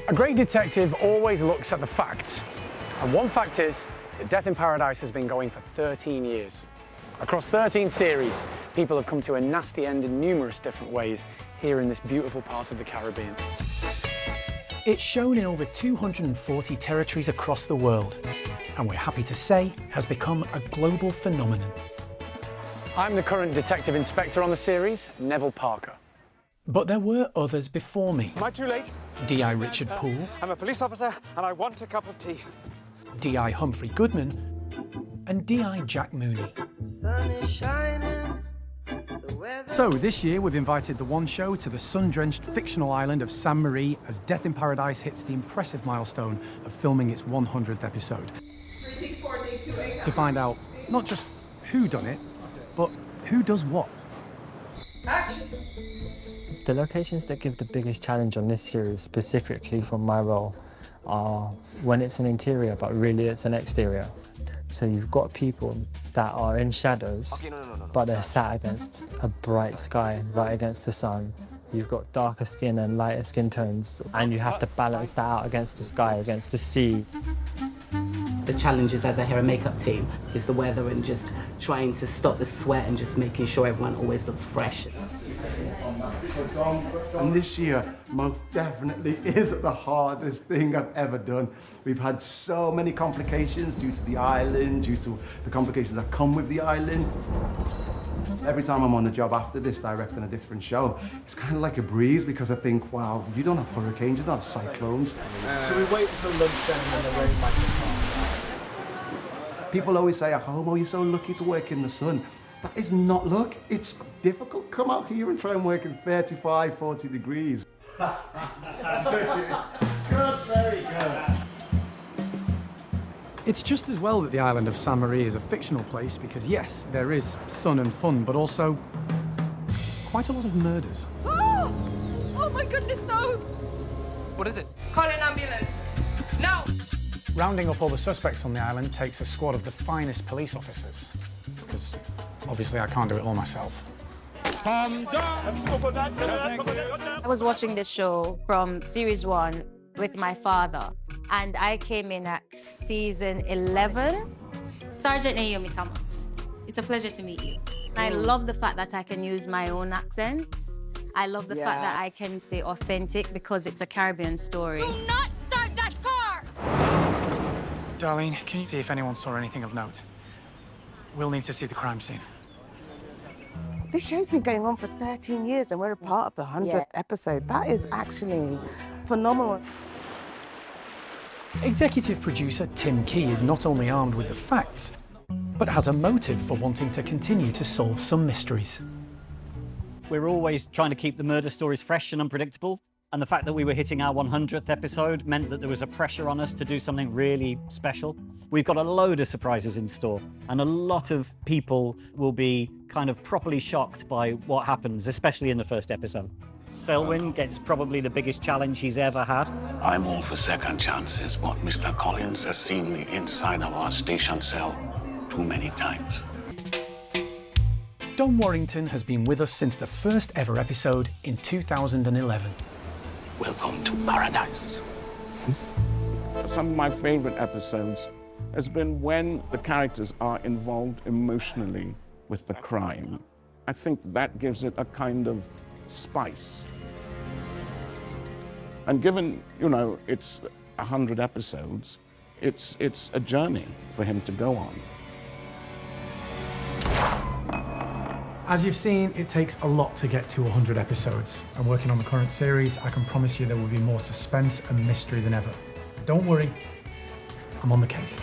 A great detective always looks at the facts. And one fact is that Death in Paradise has been going for 13 years. Across 13 series, people have come to a nasty end in numerous different ways here in this beautiful part of the Caribbean. It's shown in over 240 territories across the world, and we're happy to say has become a global phenomenon. I'm the current detective inspector on the series, Neville Parker. But there were others before me. Am I too late? D.I. Richard Poole. I'm a police officer and I want a cup of tea. D.I. Humphrey Goodman and D.I. Jack Mooney. Sun is shining. So this year we've invited the One Show to the sun-drenched fictional island of Sainte Marie as Death in Paradise hits the impressive milestone of filming its 100th episode. To find out not just who done it, but who does what. Action. The locations that give the biggest challenge on this series, specifically from my role, are when it's an interior, but really it's an exterior. So you've got people that are in shadows, but they're sat against a bright sky, right against the sun. You've got darker skin and lighter skin tones, and you have to balance that out against the sky, against the sea. The challenges as a hair and makeup team is the weather and just trying to stop the sweat and just making sure everyone always looks fresh. And this year, most definitely is the hardest thing I've ever done. We've had so many complications due to the island, due to the complications that come with the island. Every time I'm on the job after this, directing a different show, it's kind of like a breeze because I think, wow, you don't have hurricanes, you don't have cyclones. So we wait until lunchtime and then the rain might come. People always say, oh, you're so lucky to work in the sun. That is not luck. It's difficult. Come out here and try and work in 35, 40 degrees. Good, very good. It's just as well that the island of Sainte Marie is a fictional place because, yes, there is sun and fun, but also quite a lot of murders. Oh! Oh my goodness, no! What is it? Call an ambulance. Now! Rounding up all the suspects on the island takes a squad of the finest police officers, because obviously I can't do it all myself. I was watching this show from series 1 with my father, and I came in at season 11. Sergeant Naomi Thomas, it's a pleasure to meet you. I love the fact that I can use my own accents. I love the fact that I can stay authentic because it's a Caribbean story. Do not start that car! Darlene, can you see if anyone saw anything of note? We'll need to see the crime scene. This show's been going on for 13 years and we're a part of the 100th episode. That is actually phenomenal. Executive producer Tim Key is not only armed with the facts, but has a motive for wanting to continue to solve some mysteries. We're always trying to keep the murder stories fresh and unpredictable, and the fact that we were hitting our 100th episode meant that there was a pressure on us to do something really special. We've got a load of surprises in store, and a lot of people will be kind of properly shocked by what happens, especially in the first episode. Selwyn gets probably the biggest challenge he's ever had. I'm all for second chances, but Mr. Collins has seen me inside of our station cell too many times. Don Warrington has been with us since the first ever episode in 2011. Welcome to paradise. Some of my favorite episodes has been when the characters are involved emotionally with the crime. I think that gives it a kind of spice. And given, you know, it's 100 episodes, it's a journey for him to go on. As you've seen, it takes a lot to get to 100 episodes. And working on the current series, I can promise you there will be more suspense and mystery than ever. Don't worry, I'm on the case.